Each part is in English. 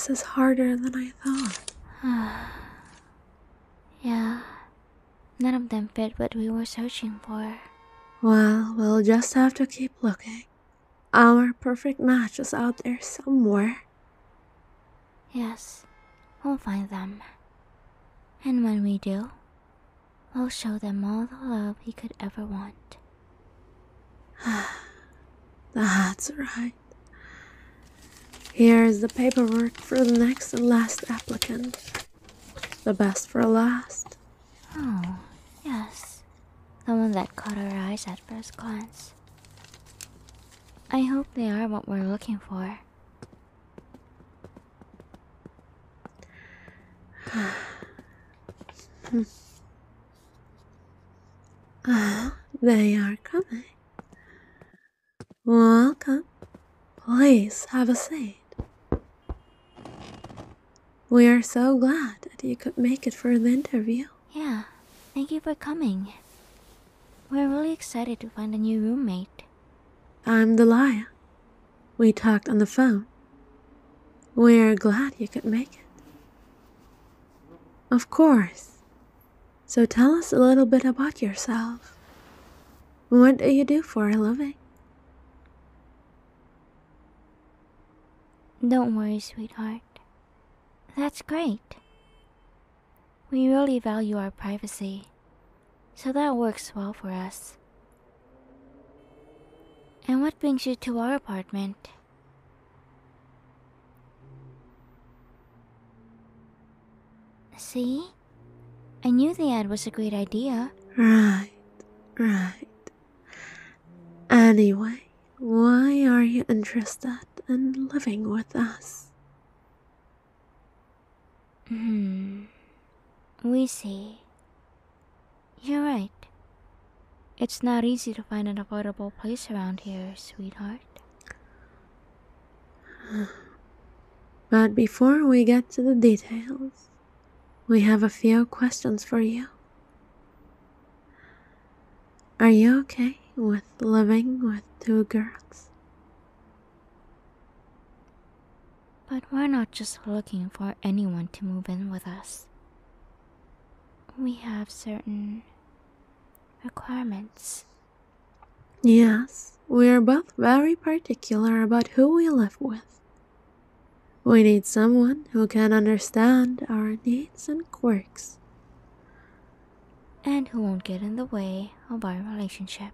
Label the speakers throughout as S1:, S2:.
S1: this is harder than I thought.
S2: Yeah, none of them fit what we were searching for.
S1: Well, we'll just have to keep looking. Our perfect match is out there somewhere.
S2: Yes, we'll find them. And when we do, we'll show them all the love he could ever want.
S1: That's right. Here's the paperwork for the next and last applicant. The best for last.
S2: Oh, yes. The one that caught our eyes at first glance. I hope they are what we're looking for.
S1: They are coming. Welcome. Please have a seat. We are so glad that you could make it for the interview.
S2: Yeah, thank you for coming. We're really excited to find a new roommate.
S1: I'm Delia. We talked on the phone. We're glad you could make it. Of course. So tell us a little bit about yourself. What do you do for a living?
S2: Don't worry, sweetheart. That's great. We really value our privacy, so that works well for us. And what brings you to our apartment? See? I knew the ad was a great idea.
S1: Right. Anyway, why are you interested in living with us?
S2: We see. You're right. It's not easy to find an affordable place around here, sweetheart.
S1: But before we get to the details, we have a few questions for you. Are you okay with living with two girls?
S2: But we're not just looking for anyone to move in with us. We have certain requirements.
S1: Yes, we are both very particular about who we live with. We need someone who can understand our needs and quirks.
S2: And who won't get in the way of our relationship.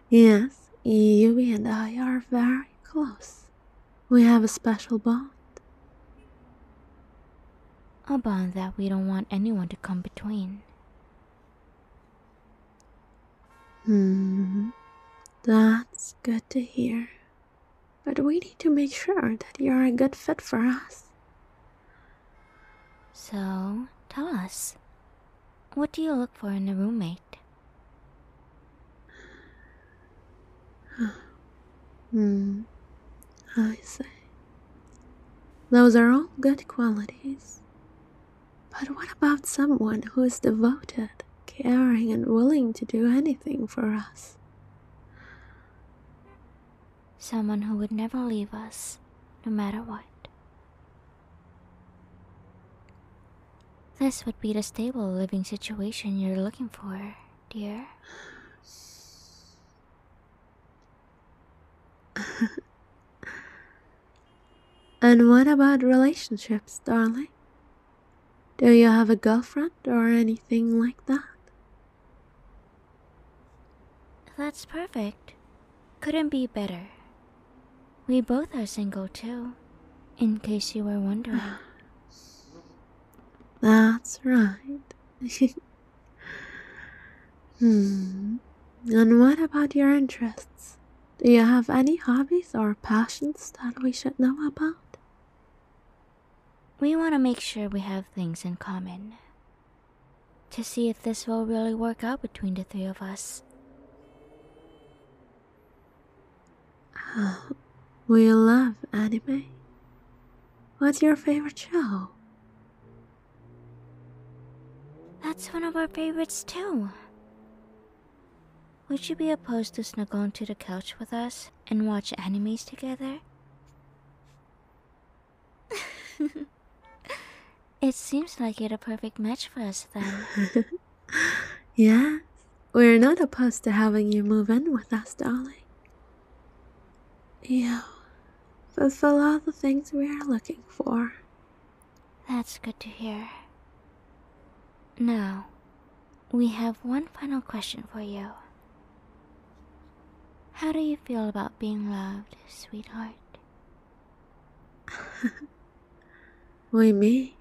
S1: Yes, Yubi and I are very close. We have a special bond.
S2: A bond that we don't want anyone to come between.
S1: That's good to hear. But we need to make sure that you're a good fit for us.
S2: So, tell us, what do you look for in a roommate?
S1: I see. Those are all good qualities. But what about someone who is devoted, caring, and willing to do anything for us?
S2: Someone who would never leave us, no matter what. This would be the stable living situation you're looking for, dear.
S1: And what about relationships, darling? Do you have a girlfriend or anything like that?
S2: That's perfect. Couldn't be better. We both are single too, in case you were wondering.
S1: That's right. And what about your interests? Do you have any hobbies or passions that we should know about?
S2: We want to make sure we have things in common. To see if this will really work out between the three of us.
S1: We love anime. What's your favorite show?
S2: That's one of our favorites too. Would you be opposed to snuggle onto the couch with us and watch animes together? It seems like you're the perfect match for us then.
S1: Yes, we're not opposed to having you move in with us, darling. You fulfill all the things we are looking for.
S2: That's good to hear. Now, we have one final question for you. How do you feel about being loved, sweetheart?
S1: Me,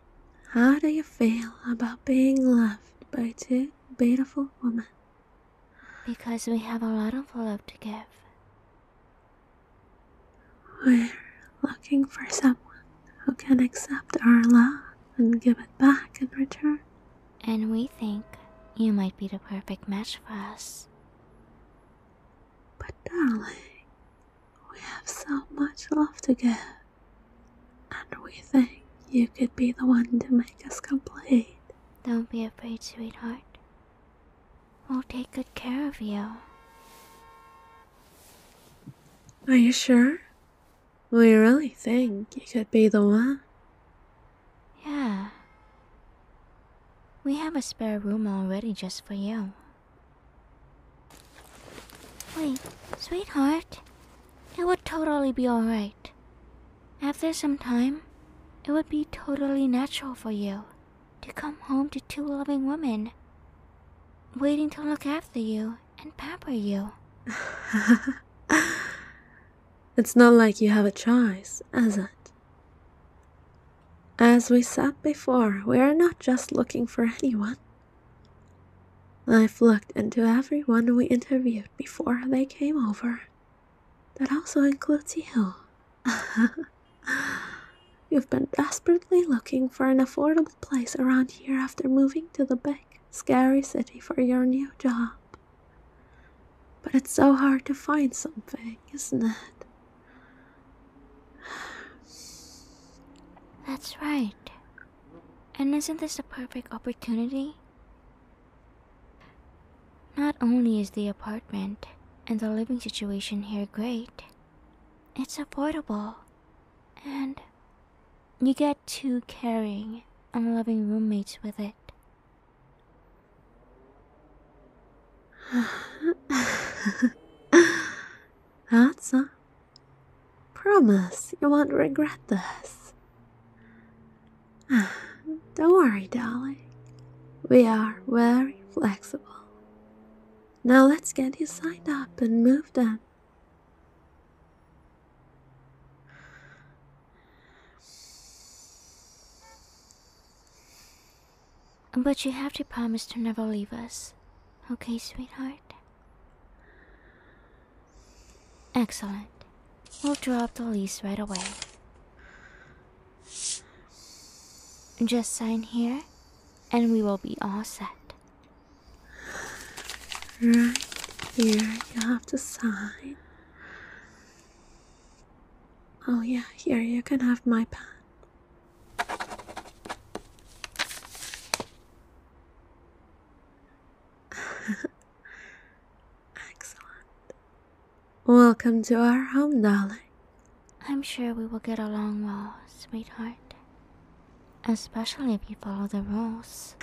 S1: how do you feel about being loved by two beautiful women?
S2: Because we have a lot of love to give.
S1: We're looking for someone who can accept our love and give it back in return.
S2: And we think you might be the perfect match for us.
S1: But darling, we have so much love to give, and we think you could be the one to make us complete.
S2: Don't be afraid, sweetheart. We'll take good care of you.
S1: Are you sure? We really think you could be the one.
S2: Yeah. We have a spare room already just for you. Wait, sweetheart. It would totally be alright. After some time, it would be totally natural for you to come home to two loving women, waiting to look after you and pamper you.
S1: It's not like you have a choice, is it? As we said before, we are not just looking for anyone. I've looked into everyone we interviewed before they came over. That also includes you. You've been desperately looking for an affordable place around here after moving to the big, scary city for your new job. But it's so hard to find something, isn't it?
S2: That's right. And isn't this a perfect opportunity? Not only is the apartment and the living situation here great, it's affordable, and you get two caring and loving roommates with it.
S1: That's a promise you won't regret this. Don't worry, darling. We are very flexible. Now let's get you signed up and moved in.
S2: But you have to promise to never leave us, okay, sweetheart? Excellent. We'll draw up the lease right away. Just sign here, and we will be all set.
S1: Right here, you have to sign. Oh yeah, here, you can have my pen. Excellent. Welcome to our home, darling.
S2: I'm sure we will get along well, sweetheart. Especially if you follow the rules.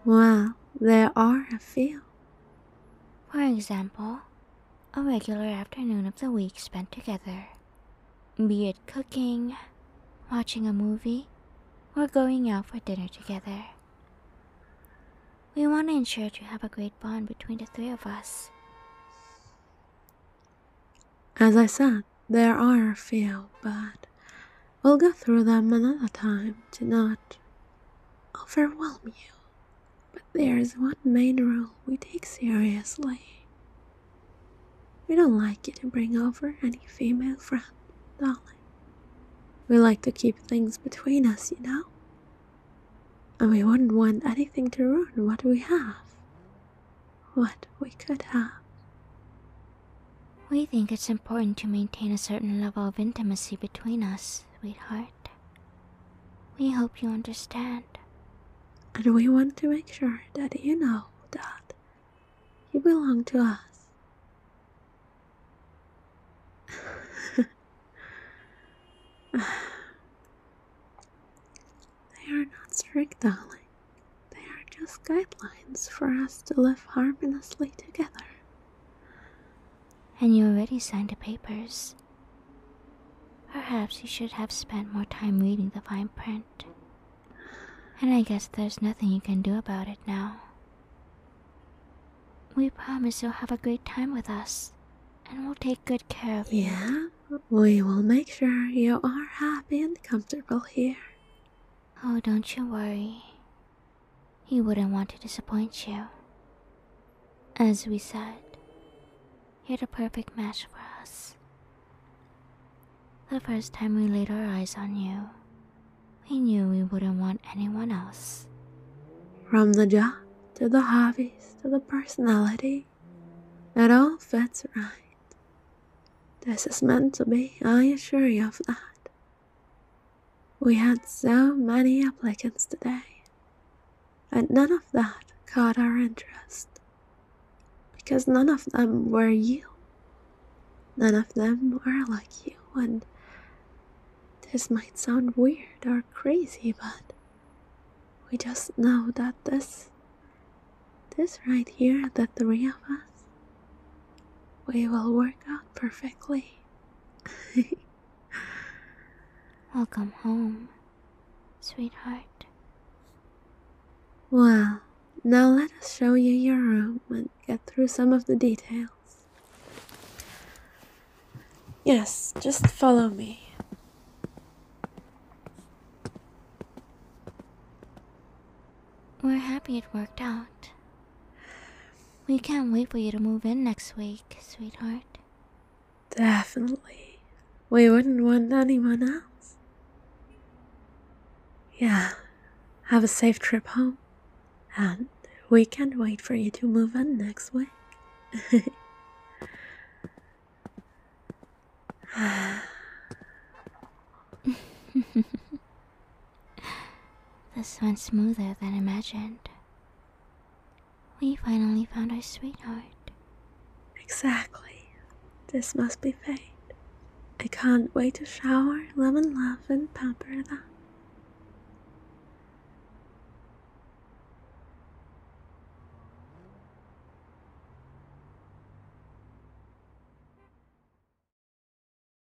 S1: Well, there are a few.
S2: For example, a regular afternoon of the week spent together. Be it cooking, watching a movie, or going out for dinner together. We want to ensure to have a great bond between the three of us.
S1: As I said, there are a few, but we'll go through them another time to not overwhelm you. But there's one main rule we take seriously. We don't like you to bring over any female friend, darling. We like to keep things between us, you know? And we wouldn't want anything to ruin what we have. What we could have.
S2: We think it's important to maintain a certain level of intimacy between us, sweetheart. We hope you understand.
S1: And we want to make sure that you know that you belong to us. strict, darling. They are just guidelines for us to live harmoniously together.
S2: And you already signed the papers. Perhaps you should have spent more time reading the fine print. And I guess there's nothing you can do about it now. We promise you'll have a great time with us, and we'll take good care of you.
S1: Yeah, we will make sure you are happy and comfortable here.
S2: Oh, don't you worry. He wouldn't want to disappoint you. As we said, you're the perfect match for us. The first time we laid our eyes on you, we knew we wouldn't want anyone else.
S1: From the job, to the hobbies, to the personality, it all fits right. This is meant to be, I assure you of that. We had so many applicants today, and none of that caught our interest. Because none of them were you. None of them were like you, and this might sound weird or crazy, but we just know that this right here, the three of us, we will work out perfectly.
S2: Welcome home, sweetheart.
S1: Well, now let us show you your room and get through some of the details. Yes, just follow me.
S2: We're happy it worked out. We can't wait for you to move in next week, sweetheart.
S1: Definitely. We wouldn't want anyone else. Yeah, have a safe trip home. And we can't wait for you to move in next week.
S2: This went smoother than imagined. We finally found our sweetheart.
S1: Exactly. This must be fate. I can't wait to shower, love and love, and pamper that.